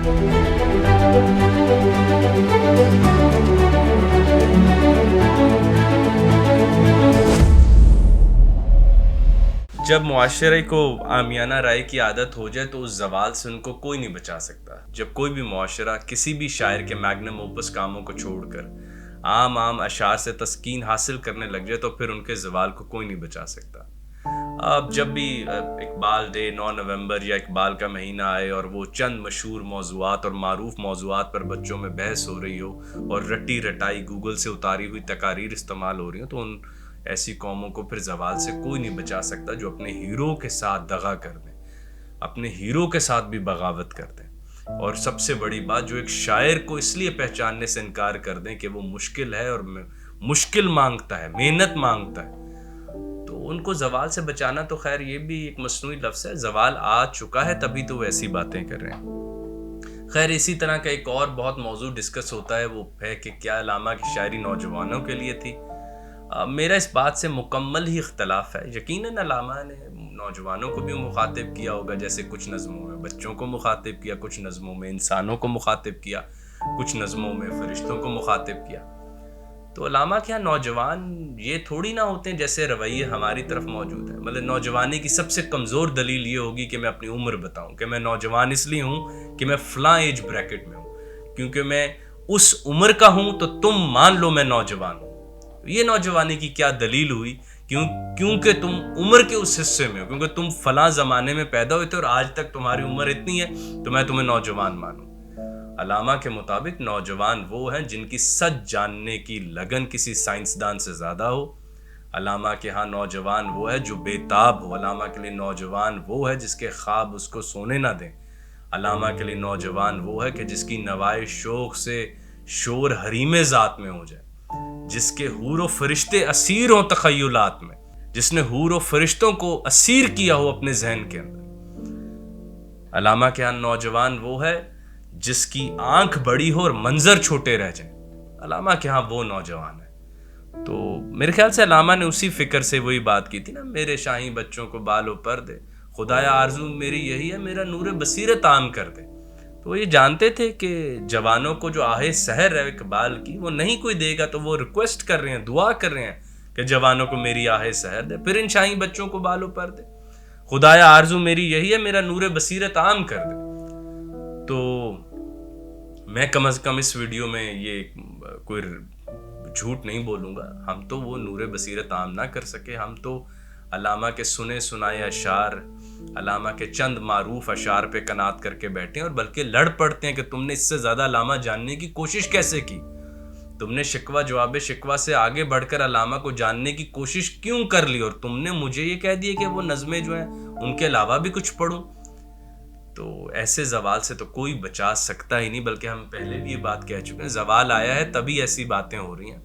جب معاشرے کو عامیانہ رائے کی عادت ہو جائے تو اس زوال سے ان کو کوئی نہیں بچا سکتا۔ جب کوئی بھی معاشرہ کسی بھی شاعر کے میگنم اوپس کاموں کو چھوڑ کر عام اشعار سے تسکین حاصل کرنے لگ جائے تو پھر ان کے زوال کو کوئی نہیں بچا سکتا۔ اب جب بھی اقبال ڈے 9 نومبر یا اقبال کا مہینہ آئے اور وہ چند مشہور موضوعات اور معروف موضوعات پر بچوں میں بحث ہو رہی ہو اور رٹی رٹائی گوگل سے اتاری ہوئی تقاریر استعمال ہو رہی ہوں، تو ان ایسی قوموں کو پھر زوال سے کوئی نہیں بچا سکتا جو اپنے ہیرو کے ساتھ دغا کر دیں، اپنے ہیرو کے ساتھ بھی بغاوت کر دیں، اور سب سے بڑی بات جو ایک شاعر کو اس لیے پہچاننے سے انکار کر دیں کہ وہ مشکل ہے اور مشکل مانگتا ہے، محنت مانگتا ہے۔ تو ان کو زوال سے بچانا تو خیر یہ بھی ایک مصنوعی لفظ ہے، زوال آ چکا ہے تبھی تو وہ ایسی باتیں کر رہے ہیں۔ خیر اسی طرح کا ایک اور بہت موضوع ڈسکس ہوتا ہے، وہ ہے کہ کیا علامہ کی شاعری نوجوانوں کے لیے تھی؟ میرا اس بات سے مکمل ہی اختلاف ہے۔ یقیناً علامہ نے نوجوانوں کو بھی مخاطب کیا ہوگا، جیسے کچھ نظموں میں بچوں کو مخاطب کیا، کچھ نظموں میں انسانوں کو مخاطب کیا، کچھ نظموں میں فرشتوں کو مخاطب کیا۔ تو علامہ کے یہاں نوجوان یہ تھوڑی نہ ہوتے ہیں جیسے رویے ہماری طرف موجود ہیں۔ مطلب نوجوانی کی سب سے کمزور دلیل یہ ہوگی کہ میں اپنی عمر بتاؤں کہ میں نوجوان اس لیے ہوں کہ میں فلاں ایج بریکٹ میں ہوں، کیونکہ میں اس عمر کا ہوں تو تم مان لو میں نوجوان ہوں۔ یہ نوجوانی کی کیا دلیل ہوئی؟ کیونکہ تم عمر کے اس حصے میں ہو، کیونکہ تم فلاں زمانے میں پیدا ہوئے تھے اور آج تک تمہاری عمر اتنی ہے تو میں تمہیں نوجوان مانوں۔ علامہ کے مطابق نوجوان وہ ہیں جن کی سچ جاننے کی لگن کسی سائنسدان سے زیادہ ہو۔ علامہ کے ہاں نوجوان وہ ہے جو بے تاب ہو۔ علامہ کے لیے نوجوان وہ ہے جس کے خواب اس کو سونے نہ دیں۔ علامہ کے لیے نوجوان وہ ہے کہ جس کی نوائے شوق سے شور حریم ذات میں ہو جائے، جس کے حور و فرشتے اسیر ہوں تخیلات میں، جس نے حور و فرشتوں کو اسیر کیا ہو اپنے ذہن کے اندر۔ علامہ کے ہاں نوجوان وہ ہے جس کی آنکھ بڑی ہو اور منظر چھوٹے رہ جائیں۔ علامہ کے ہاں وہ نوجوان ہے۔ تو میرے خیال سے علامہ نے اسی فکر سے وہی بات کی تھی نا، میرے شاہی بچوں کو بال و پر دے، خدایا آرزو میری یہی ہے میرا نور بصیرت عام کر دے۔ تو وہ یہ جانتے تھے کہ جوانوں کو جو آہ سحر ہے اقبال کی وہ نہیں کوئی دے گا، تو وہ ریکویسٹ کر رہے ہیں، دعا کر رہے ہیں کہ جوانوں کو میری آہ سحر دے، پھر ان شاہی بچوں کو بال و پر دے، خدایا آرزو میری یہی ہے میرا نور بصیرت عام کر دے۔ تو میں کم از کم اس ویڈیو میں یہ کوئی جھوٹ نہیں بولوں گا، ہم تو وہ نور بصیرت عام نہ کر سکے، ہم تو علامہ کے سنے سنائے اشعار، علامہ کے چند معروف اشعار پہ قناعت کر کے بیٹھے ہیں، اور بلکہ لڑ پڑتے ہیں کہ تم نے اس سے زیادہ علامہ جاننے کی کوشش کیسے کی، تم نے شکوہ جواب شکوہ سے آگے بڑھ کر علامہ کو جاننے کی کوشش کیوں کر لی، اور تم نے مجھے یہ کہہ دیا کہ وہ نظمیں جو ہیں ان کے علاوہ بھی کچھ پڑھوں۔ تو ایسے زوال سے تو کوئی بچا سکتا ہی نہیں، بلکہ ہم پہلے بھی یہ بات کہہ چکے ہیں، زوال آیا ہے تبھی ایسی باتیں ہو رہی ہیں،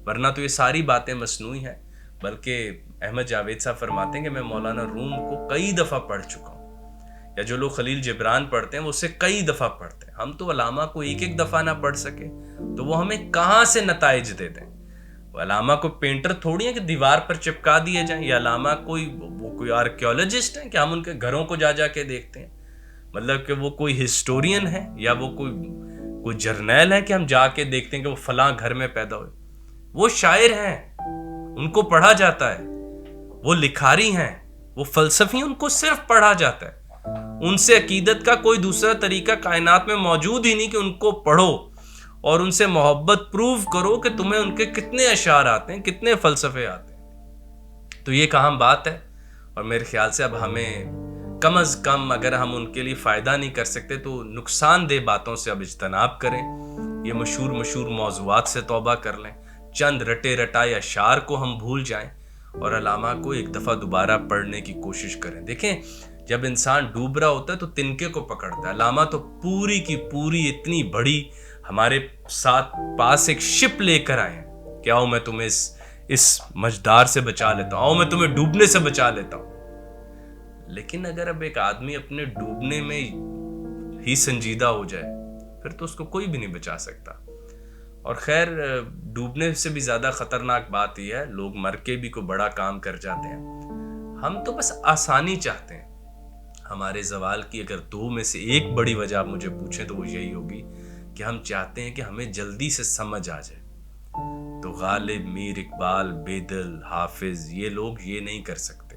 ورنہ تو یہ ساری باتیں مصنوعی ہیں۔ بلکہ احمد جاوید صاحب فرماتے ہیں کہ میں مولانا روم کو کئی دفعہ پڑھ چکا ہوں، یا جو لوگ خلیل جبران پڑھتے ہیں وہ اسے کئی دفعہ پڑھتے ہیں۔ ہم تو علامہ کو ایک دفعہ نہ پڑھ سکے تو وہ ہمیں کہاں سے نتائج دے دیں؟ وہ علامہ کو پینٹر تھوڑی ہیں کہ دیوار پر چپکا دیے جائیں، یا علامہ کوئی آرکیولوجسٹ ہیں کہ ہم ان کے گھروں کو جا کے دیکھتے ہیں، مطلب کہ وہ کوئی ہسٹورین ہے یا وہ کوئی جرنیل ہے کہ ہم جا کے دیکھتے ہیں کہ وہ فلاں گھر میں پیدا ہوئے۔ وہ شاعر ہیں، ان کو پڑھا جاتا ہے، وہ لکھاری ہیں، وہ فلسفی، ان کو صرف پڑھا جاتا ہے۔ ان سے عقیدت کا کوئی دوسرا طریقہ کائنات میں موجود ہی نہیں کہ ان کو پڑھو اور ان سے محبت پروو کرو کہ تمہیں ان کے کتنے اشعار آتے ہیں، کتنے فلسفے آتے ہیں۔ تو یہ کہاں بات ہے، اور میرے خیال سے اب ہمیں کم از کم اگر ہم ان کے لیے فائدہ نہیں کر سکتے تو نقصان دہ باتوں سے اب اجتناب کریں، یہ مشہور موضوعات سے توبہ کر لیں، چند رٹے رٹائے اشعار کو ہم بھول جائیں اور علامہ کو ایک دفعہ دوبارہ پڑھنے کی کوشش کریں۔ دیکھیں جب انسان ڈوب رہا ہوتا ہے تو تنکے کو پکڑتا ہے، علامہ تو پوری کی پوری اتنی بڑی ہمارے ساتھ پاس ایک شپ لے کر آئے ہیں کہ آؤ میں تمہیں اس مجدار سے بچا لیتا ہوں، آؤ میں تمہیں ڈوبنے سے بچا لیتا ہوں۔ لیکن اگر اب ایک آدمی اپنے ڈوبنے میں ہی سنجیدہ ہو جائے پھر تو اس کو کوئی بھی نہیں بچا سکتا۔ اور خیر ڈوبنے سے بھی زیادہ خطرناک بات یہ ہے لوگ مر کے بھی کوئی بڑا کام کر جاتے ہیں۔ ہم تو بس آسانی چاہتے ہیں، ہمارے زوال کی اگر 2 میں سے ایک بڑی وجہ آپ مجھے پوچھیں تو وہ یہی ہوگی کہ ہم چاہتے ہیں کہ ہمیں جلدی سے سمجھ آ جائے. تو غالب، میر اقبال، بیدل، حافظ، یہ لوگ یہ نہیں کر سکتے.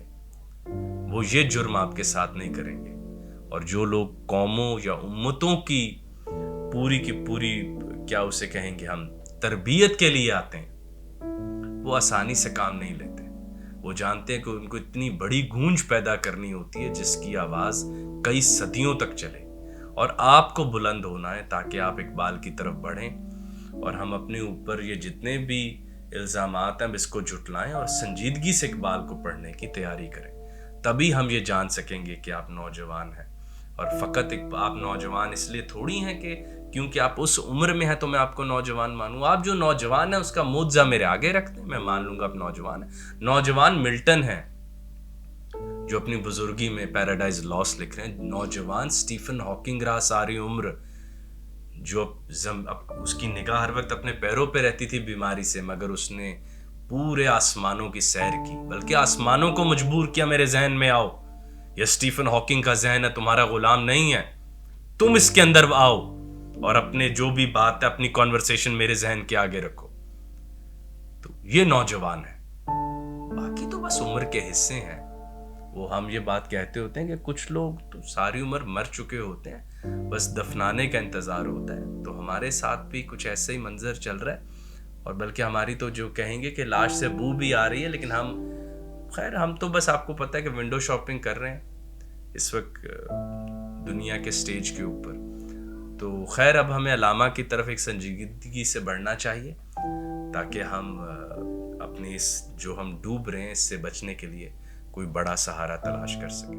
وہ یہ جرم آپ کے ساتھ نہیں کریں گے. اور جو لوگ قوموں یا امتوں کی پوری کیا اسے کہیں گے ہم، تربیت کے لیے آتے ہیں، وہ آسانی سے کام نہیں لیتے. وہ جانتے ہیں کہ ان کو اتنی بڑی گونج پیدا کرنی ہوتی ہے جس کی آواز کئی صدیوں تک چلے. اور آپ کو بلند ہونا ہے تاکہ آپ اقبال کی طرف بڑھیں اور ہم اپنے اوپر یہ جتنے بھی الزامات ہیں اس کو جھٹلائیں اور سنجیدگی سے اقبال کو پڑھنے کی تیاری کریں. تبھی ہم یہ جان سکیں گے کہ آپ نوجوان ہیں. اور فقط آپ نوجوان اس لیے تھوڑی ہیں کہ کیونکہ آپ اس عمر میں ہیں تو میں آپ کو نوجوان مانوں. آپ جو نوجوان ہیں اس کا موجزہ میرے آگے رکھتے ہیں، میں مان لوں گا آپ نوجوان ہیں. نوجوان ملٹن ہیں جو اپنی بزرگی میں پیراڈائز لاس لکھ رہے ہیں. نوجوان سٹیفن ہاکنگ رہا ساری عمر، جو اس کی نگاہ ہر وقت اپنے پیروں پہ رہتی تھی بیماری سے، مگر اس نے پورے آسمانوں کی سیر کی، بلکہ آسمانوں کو مجبور کیا میرے ذہن میں آؤ. یہ سٹیفن ہاکنگ کا ذہن ہے، تمہارا غلام نہیں ہے، تم اس کے اندر آؤ اور اپنے جو بھی بات ہے اپنی کانورسیشن میرے ذہن کے آگے رکھو. تو یہ نوجوان ہے. باقی تو بس عمر کے حصے ہیں. وہ ہم یہ بات کہتے ہوتے ہیں کہ کچھ لوگ تو ساری عمر مر چکے ہوتے ہیں، بس دفنانے کا انتظار ہوتا ہے. تو ہمارے ساتھ بھی کچھ ایسے ہی منظر چل رہا ہے. اور بلکہ ہماری تو جو کہیں گے کہ لاش سے بو بھی آ رہی ہے، لیکن ہم تو بس آپ کو پتہ ہے کہ ونڈو شاپنگ کر رہے ہیں اس وقت دنیا کے سٹیج کے اوپر. تو خیر اب ہمیں علامہ کی طرف ایک سنجیدگی سے بڑھنا چاہیے تاکہ ہم اپنے اس جو ہم ڈوب رہے ہیں اس سے بچنے کے لیے کوئی بڑا سہارا تلاش کر سکیں.